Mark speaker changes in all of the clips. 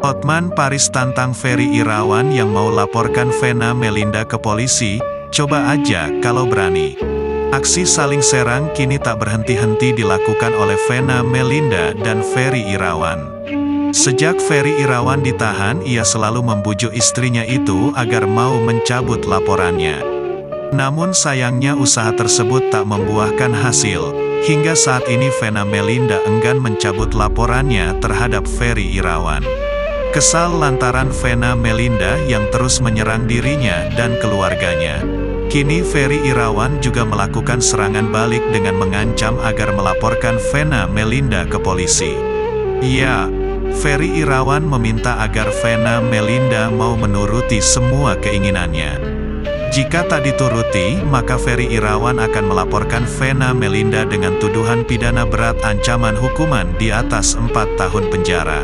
Speaker 1: Hotman Paris tantang Ferry Irawan yang mau laporkan Vena Melinda ke polisi, coba aja kalau berani. Aksi saling serang kini tak berhenti-henti dilakukan oleh Vena Melinda dan Ferry Irawan. Sejak Ferry Irawan ditahan, ia selalu membujuk istrinya itu agar mau mencabut laporannya. Namun sayangnya usaha tersebut tak membuahkan hasil. Hingga saat ini Vena Melinda enggan mencabut laporannya terhadap Ferry Irawan. Kesal lantaran Vena Melinda yang terus menyerang dirinya dan keluarganya. Kini Ferry Irawan juga melakukan serangan balik dengan mengancam agar melaporkan Vena Melinda ke polisi. Ya, Ferry Irawan meminta agar Vena Melinda mau menuruti semua keinginannya. Jika tak dituruti, maka Ferry Irawan akan melaporkan Vena Melinda dengan tuduhan pidana berat ancaman hukuman di atas 4 tahun penjara.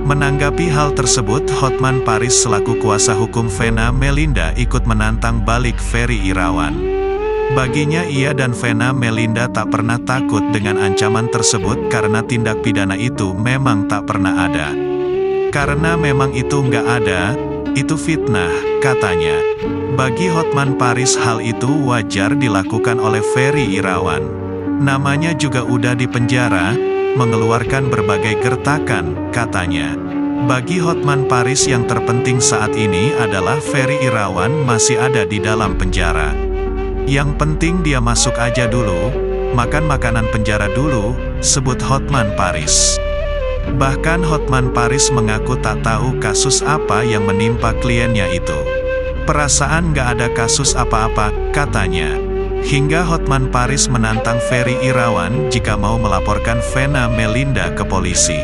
Speaker 1: Menanggapi hal tersebut, Hotman Paris selaku kuasa hukum Vena Melinda ikut menantang balik Ferry Irawan. Baginya ia dan Vena Melinda tak pernah takut dengan ancaman tersebut karena tindak pidana itu memang tak pernah ada. Karena memang itu nggak ada, itu fitnah, katanya. Bagi Hotman Paris hal itu wajar dilakukan oleh Ferry Irawan. Namanya juga udah di penjara, mengeluarkan berbagai gertakan, katanya. Bagi Hotman Paris yang terpenting saat ini adalah Ferry Irawan masih ada di dalam penjara. Yang penting dia masuk aja dulu, makan makanan penjara dulu, sebut Hotman Paris. Bahkan Hotman Paris mengaku tak tahu kasus apa yang menimpa kliennya itu. Perasaan gak ada kasus apa-apa, katanya. Hingga Hotman Paris menantang Ferry Irawan jika mau melaporkan Vena Melinda ke polisi.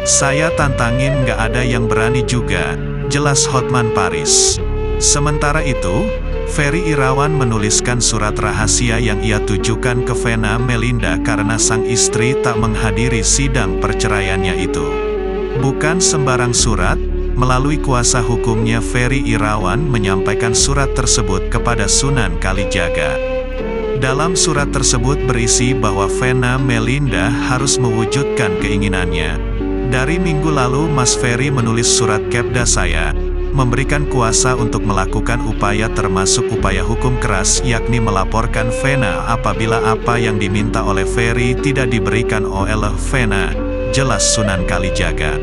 Speaker 1: Saya tantangin gak ada yang berani juga, jelas Hotman Paris. Sementara itu, Ferry Irawan menuliskan surat rahasia yang ia tujukan ke Vena Melinda karena sang istri tak menghadiri sidang perceraiannya itu. Bukan sembarang surat, melalui kuasa hukumnya Ferry Irawan menyampaikan surat tersebut kepada Sunan Kalijaga. Dalam surat tersebut berisi bahwa Vena Melinda harus mewujudkan keinginannya. Dari minggu lalu Mas Ferry menulis surat Kepda saya, memberikan kuasa untuk melakukan upaya termasuk upaya hukum keras yakni melaporkan Vena apabila apa yang diminta oleh Ferry tidak diberikan oleh Vena, jelas Sunan Kalijaga.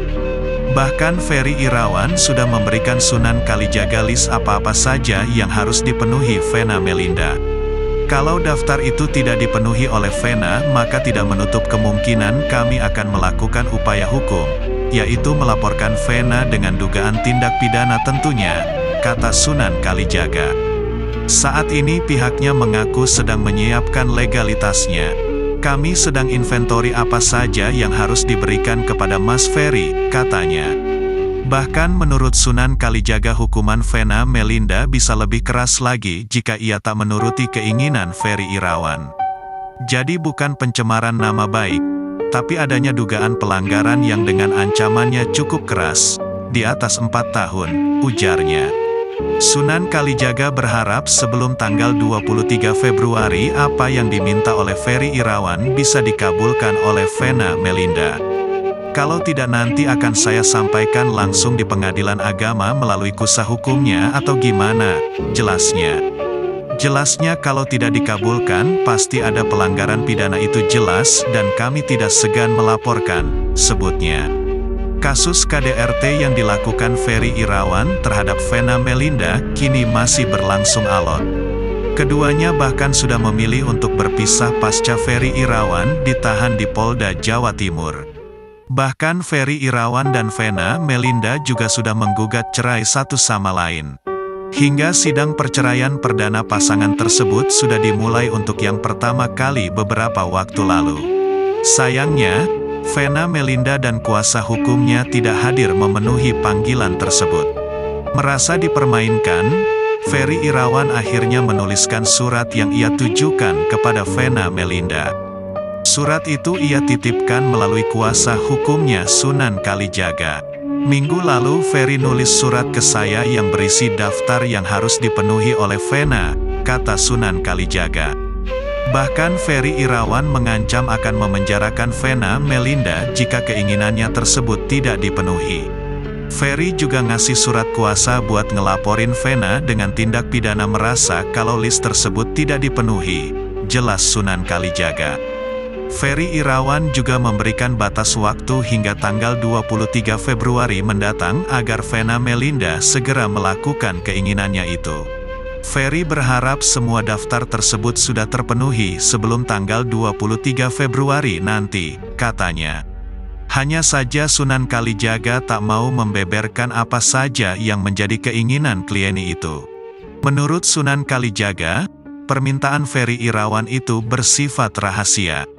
Speaker 1: Bahkan Ferry Irawan sudah memberikan Sunan Kalijaga list apa-apa saja yang harus dipenuhi Vena Melinda. Kalau daftar itu tidak dipenuhi oleh Vena, maka tidak menutup kemungkinan kami akan melakukan upaya hukum, yaitu melaporkan Vena dengan dugaan tindak pidana tentunya, kata Sunan Kalijaga. Saat ini pihaknya mengaku sedang menyiapkan legalitasnya. Kami sedang inventori apa saja yang harus diberikan kepada Mas Ferry, katanya. Bahkan menurut Sunan Kalijaga hukuman Vena Melinda bisa lebih keras lagi jika ia tak menuruti keinginan Ferry Irawan. Jadi bukan pencemaran nama baik, tapi adanya dugaan pelanggaran yang dengan ancamannya cukup keras, di atas 4 tahun, ujarnya. Sunan Kalijaga berharap sebelum tanggal 23 Februari apa yang diminta oleh Ferry Irawan bisa dikabulkan oleh Vena Melinda. Kalau tidak nanti akan saya sampaikan langsung di pengadilan agama melalui kuasa hukumnya atau gimana, jelasnya. Jelasnya kalau tidak dikabulkan, pasti ada pelanggaran pidana itu jelas dan kami tidak segan melaporkan, sebutnya. Kasus KDRT yang dilakukan Ferry Irawan terhadap Vena Melinda kini masih berlangsung alot. Keduanya bahkan sudah memilih untuk berpisah pasca Ferry Irawan ditahan di Polda Jawa Timur. Bahkan Ferry Irawan dan Vena Melinda juga sudah menggugat cerai satu sama lain. Hingga sidang perceraian perdana pasangan tersebut sudah dimulai untuk yang pertama kali beberapa waktu lalu. Sayangnya, Vena Melinda dan kuasa hukumnya tidak hadir memenuhi panggilan tersebut. Merasa dipermainkan, Ferry Irawan akhirnya menuliskan surat yang ia tujukan kepada Vena Melinda. Surat itu ia titipkan melalui kuasa hukumnya Sunan Kalijaga. Minggu lalu Ferry nulis surat ke saya yang berisi daftar yang harus dipenuhi oleh Vena, kata Sunan Kalijaga. Bahkan Ferry Irawan mengancam akan memenjarakan Vena Melinda jika keinginannya tersebut tidak dipenuhi. Ferry juga ngasih surat kuasa buat ngelaporin Vena dengan tindak pidana merasa kalau list tersebut tidak dipenuhi, jelas Sunan Kalijaga. Ferry Irawan juga memberikan batas waktu hingga tanggal 23 Februari mendatang agar Vena Melinda segera melakukan keinginannya itu. Ferry berharap semua daftar tersebut sudah terpenuhi sebelum tanggal 23 Februari nanti, katanya. Hanya saja Sunan Kalijaga tak mau membeberkan apa saja yang menjadi keinginan kliennya itu. Menurut Sunan Kalijaga, permintaan Ferry Irawan itu bersifat rahasia.